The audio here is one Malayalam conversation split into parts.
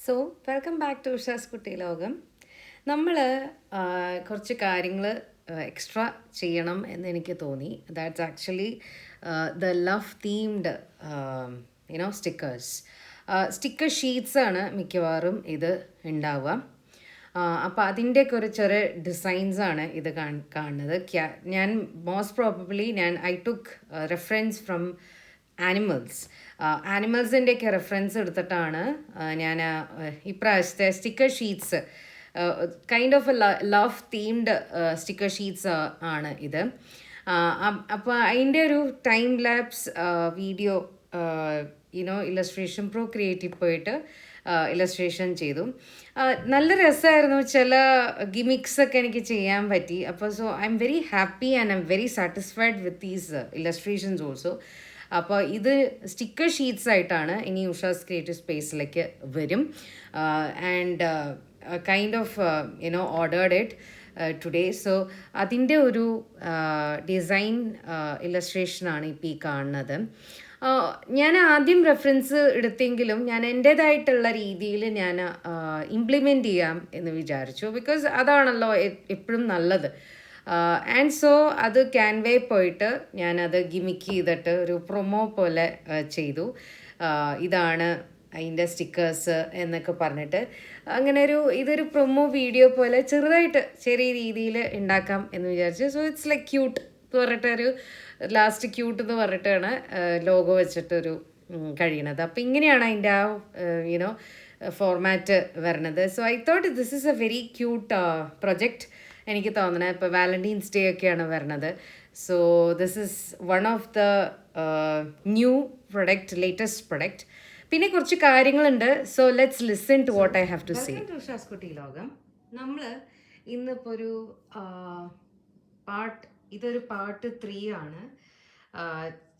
സോ വെൽക്കം ബാക്ക് ടു ഉഷാസ് കുട്ടി ലോകം. നമ്മൾ കുറച്ച് കാര്യങ്ങൾ എക്സ്ട്രാ ചെയ്യണം എന്ന് എനിക്ക് തോന്നി. That's actually the love themed stickers. Sticker ഷീറ്റ്സാണ് മിക്കവാറും ഇത് ഉണ്ടാവുക. അപ്പോൾ അതിൻ്റെയൊക്കെ ഒരു ചെറിയ ഡിസൈൻസാണ് ഇത് കാണുന്നത്. ഞാൻ most probably I took reference from ആനിമൽസിൻ്റെയൊക്കെ റെഫറൻസ് എടുത്തിട്ടാണ് ഞാൻ ഇപ്രാവശ്യത്തെ sticker sheets kind of a love themed sticker sheets ആണ് ഇത്. അപ്പോൾ അതിൻ്റെ ഒരു time lapse video illustration creative പോയിട്ട് ഇല്ലസ്ട്രേഷൻ ചെയ്തു. നല്ല രസമായിരുന്നു. ചില ഗിമിക്സ് ഒക്കെ എനിക്ക് ചെയ്യാൻ പറ്റി. അപ്പോൾ so I am very happy and I am very satisfied with these illustrations also. അപ്പോൾ ഇത് സ്റ്റിക്കർ ഷീറ്റ്സ് ആയിട്ടാണ് ഇനി ഉഷാസ് ക്രിയേറ്റീവ് സ്പേസിലേക്ക് വരും. And kind of ordered it today. So അതിൻ്റെ ഒരു ഡിസൈൻ ഇല്ലസ്ട്രേഷനാണ് ഇപ്പോൾ ഈ കാണുന്നത്. ഞാൻ ആദ്യം റെഫറൻസ് എടുത്തെങ്കിലും ഞാൻ എൻ്റേതായിട്ടുള്ള രീതിയിൽ ഞാൻ ഇംപ്ലിമെൻ്റ് ചെയ്യാം എന്ന് വിചാരിച്ചു. ബിക്കോസ് അതാണല്ലോ എപ്പോഴും നല്ലത്. ആൻഡ് സോ അത് ക്യാൻവേ പോയിട്ട് ഞാനത് ഗിമിക്ക് ചെയ്തിട്ട് ഒരു പ്രൊമോ പോലെ ചെയ്തു. ഇതാണ് അതിൻ്റെ സ്റ്റിക്കേഴ്സ് എന്നൊക്കെ പറഞ്ഞിട്ട് അങ്ങനെ ഇതൊരു പ്രൊമോ വീഡിയോ പോലെ ചെറിയ രീതിയിൽ ഉണ്ടാക്കാം എന്ന് വിചാരിച്ചു. സോ ഇറ്റ്സ് ലൈക്ക് ക്യൂട്ട് എന്ന് പറഞ്ഞിട്ടൊരു ലാസ്റ്റ് ക്യൂട്ട് എന്ന് പറഞ്ഞിട്ടാണ് ലോഗോ വെച്ചിട്ടൊരു കഴിയണത്. അപ്പോൾ ഇങ്ങനെയാണ് അതിൻ്റെ ആ ഫോർമാറ്റ് വരണത്. So I thought this is a very cute project എനിക്ക് തോന്നണത്. ഇപ്പോൾ വാലന്റൈൻസ് ഡേ ഒക്കെയാണ് വരണത്. So this is one of the new product, latest product. പിന്നെ കുറച്ച് കാര്യങ്ങളുണ്ട്. So let's listen to what I have to say. Usha's കുട്ടി ലോകം. നമ്മൾ ഇന്നിപ്പോൾ ഒരു ഇതൊരു പാർട്ട് 3 ആണ്.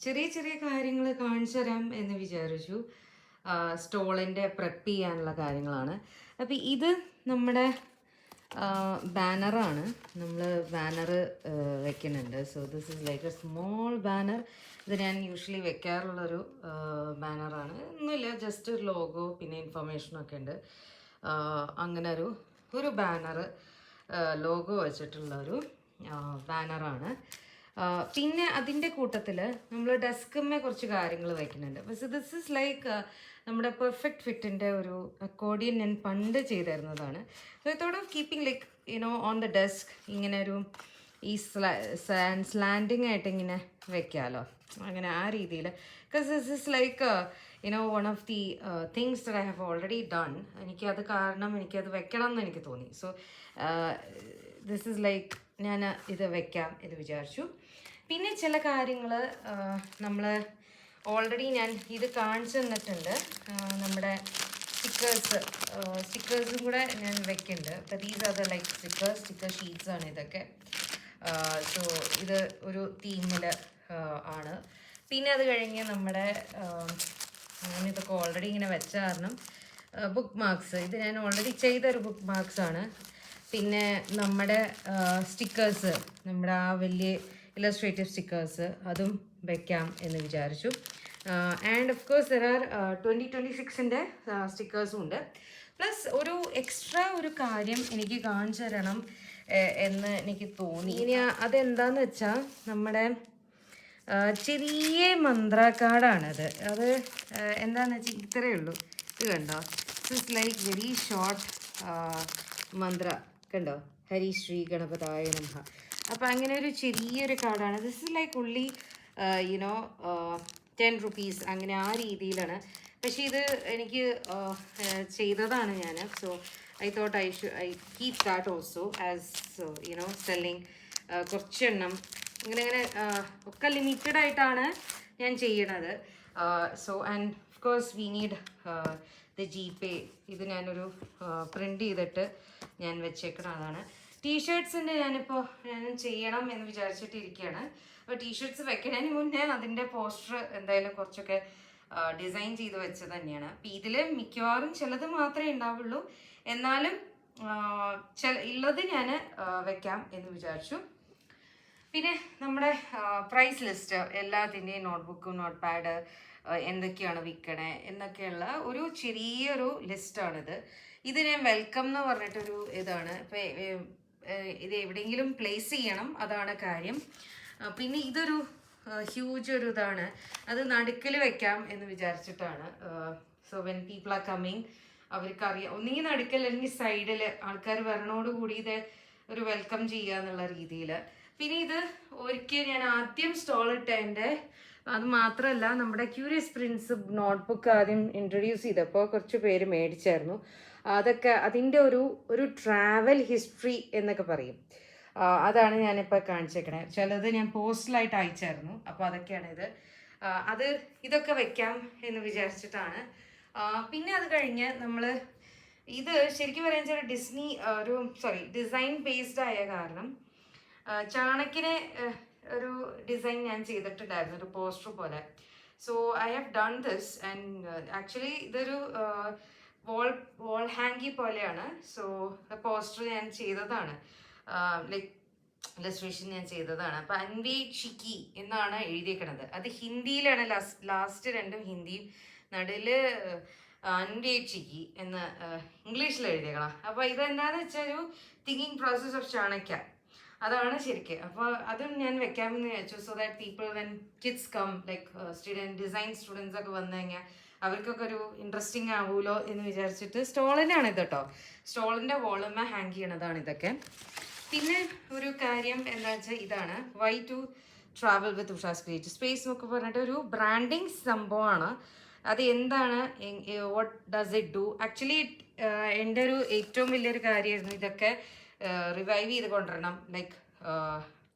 ചെറിയ കാര്യങ്ങൾ കാണിച്ചു തരാം എന്ന് വിചാരിച്ചു. സ്റ്റോളിൻ്റെ പ്രെപ്പ് ചെയ്യാനുള്ള കാര്യങ്ങളാണ്. അപ്പോൾ ഇത് നമ്മുടെ ബാനറാണ്. നമ്മൾ ബാനർ വെക്കുന്നുണ്ട്. So this is like A small banner. ഇത് ഞാൻ യൂഷ്വലി വെക്കാറുള്ളൊരു ബാനറാണ്. ഒന്നുമില്ല, ജസ്റ്റ് ഒരു ലോഗോ പിന്നെ ഇൻഫർമേഷനൊക്കെ ഉണ്ട്. അങ്ങനെ ഒരു ബാനർ ലോഗോ വെച്ചിട്ടുള്ളൊരു ബാനറാണ്. പിന്നെ അതിൻ്റെ കൂട്ടത്തിൽ നമ്മൾ ഡെസ്കിന്മേ കുറച്ച് കാര്യങ്ങൾ വയ്ക്കുന്നുണ്ട്. പക്ഷേ ദിസ് ഈസ് ലൈക്ക് നമ്മുടെ പെർഫെക്റ്റ് ഫിറ്റിൻ്റെ ഒരു അക്കോർഡിയൻ ഞാൻ പണ്ട് ചെയ്തിരുന്നതാണ്. So I thought of keeping like on the desk ഇങ്ങനെ ഈ സ്ലാൻഡിങ് ആയിട്ട് ഇങ്ങനെ വെക്കാമല്ലോ, അങ്ങനെ ആ രീതിയിൽ. Because this is like one of the things that I have already done. എനിക്കത് വെക്കണം എന്ന് എനിക്ക് തോന്നി. സോ ദിസ് ഈസ് ലൈക്ക് ഞാൻ ഇത് വെക്കാം എന്ന് വിചാരിച്ചു. പിന്നെ ചില കാര്യങ്ങൾ നമ്മൾ ഓൾറെഡി ഞാൻ ഇത് കാണിച്ചു തന്നിട്ടുണ്ട്. നമ്മുടെ സ്റ്റിക്കേഴ്സും കൂടെ ഞാൻ വെക്കുന്നുണ്ട്. അപ്പോൾ these are the like sticker sheets ആണ് ഇതൊക്കെ. സോ ഇത് ഒരു തീമിൽ ആണ്. പിന്നെ അത് കഴിഞ്ഞ് നമ്മുടെ ഞാനിതൊക്കെ ഓൾറെഡി ഇങ്ങനെ വെച്ച കാരണം ബുക്ക് മാർക്സ്, ഇത് ഞാൻ ഓൾറെഡി ചെയ്തൊരു ബുക്ക് മാർക്സ് ആണ്. പിന്നെ നമ്മുടെ സ്റ്റിക്കേഴ്സ്, നമ്മുടെ ആ വലിയ ഇല്ലസ്ട്രേറ്റീവ് സ്റ്റിക്കേഴ്സ്, അതും വെക്കാം എന്ന് വിചാരിച്ചു. And of course there are 2026-ൻ്റെ സ്റ്റിക്കേഴ്സും ഉണ്ട്. പ്ലസ് ഒരു എക്സ്ട്രാ ഒരു കാര്യം എനിക്ക് കാണിച്ചു തരണം എന്ന് എനിക്ക് തോന്നി. ഇനി അതെന്താണെന്ന് വെച്ചാൽ നമ്മുടെ ചെറിയ മന്ത്ര കാർഡാണത്. അത് എന്താണെന്ന് വെച്ചാൽ ഇത്രയേ ഉള്ളൂ. ഇത് കണ്ടോ, ഇറ്റ്സ് ലൈക്ക് വെരി ഷോർട്ട് മന്ത്ര. കണ്ടോ, ഹരി ശ്രീ ഗണപതായ നമഃ. അപ്പോൾ അങ്ങനെ ഒരു ചെറിയൊരു കാർഡാണ്. ദിസ് ഇസ് ലൈക്ക് ഉള്ളി 10 rupees അങ്ങനെ ആ രീതിയിലാണ്. പക്ഷേ ഇത് എനിക്ക് ചെയ്തതാണ് ഞാൻ. So I thought I keep that also as selling. കുറച്ചെണ്ണം ഇങ്ങനെ ഒക്കെ ലിമിറ്റഡ് ആയിട്ടാണ് ഞാൻ ചെയ്യണത്. So and of course we need the GPay. ഇത് ഞാനൊരു പ്രിൻ്റ് ചെയ്തിട്ട് ഞാൻ വെച്ചേക്കണതാണ്. ടീഷർട്ട്സിൻ്റെ ഞാൻ ചെയ്യണം എന്ന് വിചാരിച്ചിട്ടിരിക്കുകയാണ്. അപ്പോൾ ടീഷർട്ട്സ് വെക്കുന്നതിന് മുന്നേ അതിൻ്റെ പോസ്റ്റർ എന്തായാലും കുറച്ചൊക്കെ ഡിസൈൻ ചെയ്ത് വെച്ചത് തന്നെയാണ്. അപ്പോൾ ഇതിൽ മിക്കവാറും ചിലത് മാത്രമേ ഉണ്ടാവുള്ളൂ, എന്നാലും ഉള്ളത് ഞാൻ വെക്കാം എന്ന് വിചാരിച്ചു. പിന്നെ നമ്മുടെ പ്രൈസ് ലിസ്റ്റ് എല്ലാത്തിൻ്റെയും നോട്ട്ബുക്കും നോട്ട് പാഡ് എന്തൊക്കെയാണ് വിൽക്കണേ എന്നൊക്കെയുള്ള ഒരു ചെറിയൊരു ലിസ്റ്റാണിത്. ഇത് ഞാൻ വെൽക്കം എന്ന് പറഞ്ഞിട്ടൊരു ഇതാണ്. ഇപ്പം ഇത് എവിടെയെങ്കിലും പ്ലേസ് ചെയ്യണം, അതാണ് കാര്യം. പിന്നെ ഇതൊരു ഹ്യൂജ് ഒരു ഇതാണ്, അത് നടുക്കിൽ വെക്കാം എന്ന് വിചാരിച്ചിട്ടാണ്. So when people are coming അവർക്കറിയാം, ഒന്നുകിൽ നടുക്കൽ അല്ലെങ്കിൽ സൈഡിൽ ആൾക്കാർ വരണോടുകൂടി ഇത് ഒരു വെൽക്കം ചെയ്യുക എന്നുള്ള രീതിയിൽ. പിന്നെ ഇത് ഒരിക്കൽ ഞാൻ ആദ്യം സ്റ്റോൾ ഇട്ടതിൻ്റെ, അത് മാത്രമല്ല നമ്മുടെ ക്യൂരിയസ് പ്രിൻസ് നോട്ട്ബുക്ക് ആദ്യം ഇൻട്രൊഡ്യൂസ് ചെയ്തപ്പോൾ കുറച്ച് പേര് മേടിച്ചായിരുന്നു. അതൊക്കെ അതിൻ്റെ ഒരു ട്രാവൽ ഹിസ്റ്ററി എന്നൊക്കെ പറയും. അതാണ് ഞാനിപ്പോൾ കാണിച്ചേക്കണേ. ചിലത് ഞാൻ പോസ്റ്റലായിട്ട് അയച്ചായിരുന്നു. അപ്പോൾ അതൊക്കെയാണ് ഇത്. ഇതൊക്കെ വെക്കാം എന്ന് വിചാരിച്ചിട്ടാണ്. പിന്നെ അത് കഴിഞ്ഞ് നമ്മൾ ഇത് ശരിക്കും പറയാൻ ഡിസൈൻ ബേസ്ഡ് ആയ കാരണം ചാണക്കിനെ ഒരു ഡിസൈൻ ഞാൻ ചെയ്തിട്ടുണ്ടായിരുന്നു, ഒരു പോസ്റ്റർ പോലെ. So I have done this and actually ഇതൊരു വോൾ ഹാങ്കി പോലെയാണ്. സോ പോസ്റ്റർ ഞാൻ ചെയ്തതാണ്, ലൈക്ക് ഇലസ്ട്രേഷൻ ഞാൻ ചെയ്തതാണ്. അപ്പം അൻവി ഷിക്കി എന്നാണ് എഴുതിയേക്കണത്. അത് ഹിന്ദിയിലാണ്, ലാസ്റ്റ് രണ്ടും ഹിന്ദിയും, നടുവിൽ അൻവി ഷിക്കി എന്ന് ഇംഗ്ലീഷിൽ എഴുതിയേക്കണം. അപ്പോൾ ഇതെന്താണെന്ന് വെച്ചാൽ ഒരു തിങ്കിങ് പ്രോസസ് ഓഫ് ചാണക്യ, അതാണ് ശരിക്കും. അപ്പോൾ അതും ഞാൻ വെക്കാമെന്ന് വിചാരിച്ചു. So that people when kids come like design students ഒക്കെ വന്നു കഴിഞ്ഞാൽ അവർക്കൊക്കെ ഒരു ഇൻട്രസ്റ്റിംഗ് ആവുമല്ലോ എന്ന് വിചാരിച്ചിട്ട്. സ്റ്റോളിനാണ് ഇത് കേട്ടോ, സ്റ്റോളിൻ്റെ വോളുമ ഹാങ് ചെയ്യണതാണ് ഇതൊക്കെ. പിന്നെ ഒരു കാര്യം എന്താ വെച്ചാൽ ഇതാണ് why to travel with Usha's creative space എന്നൊക്കെ പറഞ്ഞിട്ട് ഒരു ബ്രാൻഡിങ് സംഭവമാണ്. അത് എന്താണ്, what does it do? Actually എൻ്റെ ഒരു ഏറ്റവും വലിയൊരു കാര്യമായിരുന്നു ഇതൊക്കെ റിവൈവ് ചെയ്ത് കൊണ്ടുവരണം, ലൈക്ക്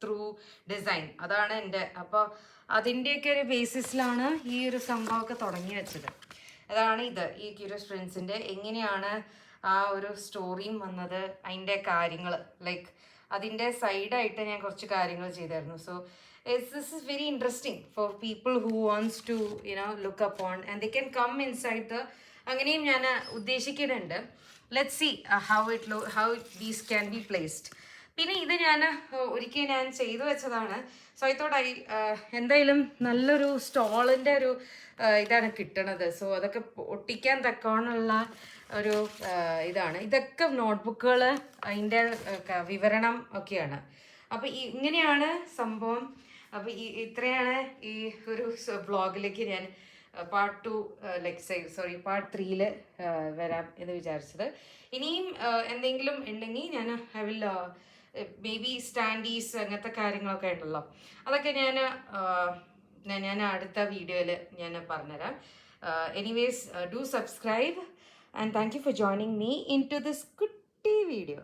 ത്രൂ ഡിസൈൻ. അതാണ് എൻ്റെ. അപ്പോൾ അതിൻ്റെയൊക്കെ ഒരു ബേസിസിലാണ് ഈ ഒരു സംഭവമൊക്കെ തുടങ്ങി വെച്ചത്. അതാണ് ഇത്, ഈ ക്യൂരിയസ് ഫ്രണ്ട്സിൻ്റെ എങ്ങനെയാണ് ആ ഒരു സ്റ്റോറിയും വന്നത്, അതിൻ്റെ കാര്യങ്ങൾ, ലൈക്ക് അതിൻ്റെ സൈഡായിട്ട് ഞാൻ കുറച്ച് കാര്യങ്ങൾ ചെയ്തായിരുന്നു. So this is very interesting for people who wants to look up on and they can come inside അങ്ങനെയും ഞാൻ ഉദ്ദേശിക്കുന്നുണ്ട്. Let's see how these can be placed. പിന്നെ ഇത് ഞാൻ ഒരിക്കൽ ഞാൻ ചെയ്തു വെച്ചതാണ്. സോ ഐ തോട്ട് എന്തായാലും നല്ലൊരു സ്റ്റോളിൻ്റെ ഒരു ഇതാണ് കിട്ടണത്. സോ അതൊക്കെ ഒട്ടിക്കാൻ തക്കോണുള്ള ഒരു ഇതാണ്. ഇതൊക്കെ നോട്ട്ബുക്കുകൾ, അതിൻ്റെ വിവരണം ഒക്കെയാണ്. അപ്പോൾ ഇങ്ങനെയാണ് സംഭവം. അപ്പോൾ ഇത്രയാണ് ഈ ഒരു വ്ളോഗിലേക്ക് ഞാൻ പാർട്ട് 2 പാർട്ട് 3 വരാം എന്ന് വിചാരിച്ചത്. ഇനിയും എന്തെങ്കിലും ഉണ്ടെങ്കിൽ ഞാൻ ഐ വിൽ ബേബി സ്റ്റാൻഡീസ് അങ്ങനത്തെ കാര്യങ്ങളൊക്കെ ഉണ്ടല്ലോ, അതൊക്കെ ഞാൻ അടുത്ത വീഡിയോയിൽ ഞാൻ പറഞ്ഞുതരാം. Anyways do subscribe and thank you for joining me in to this കുട്ടി വീഡിയോ.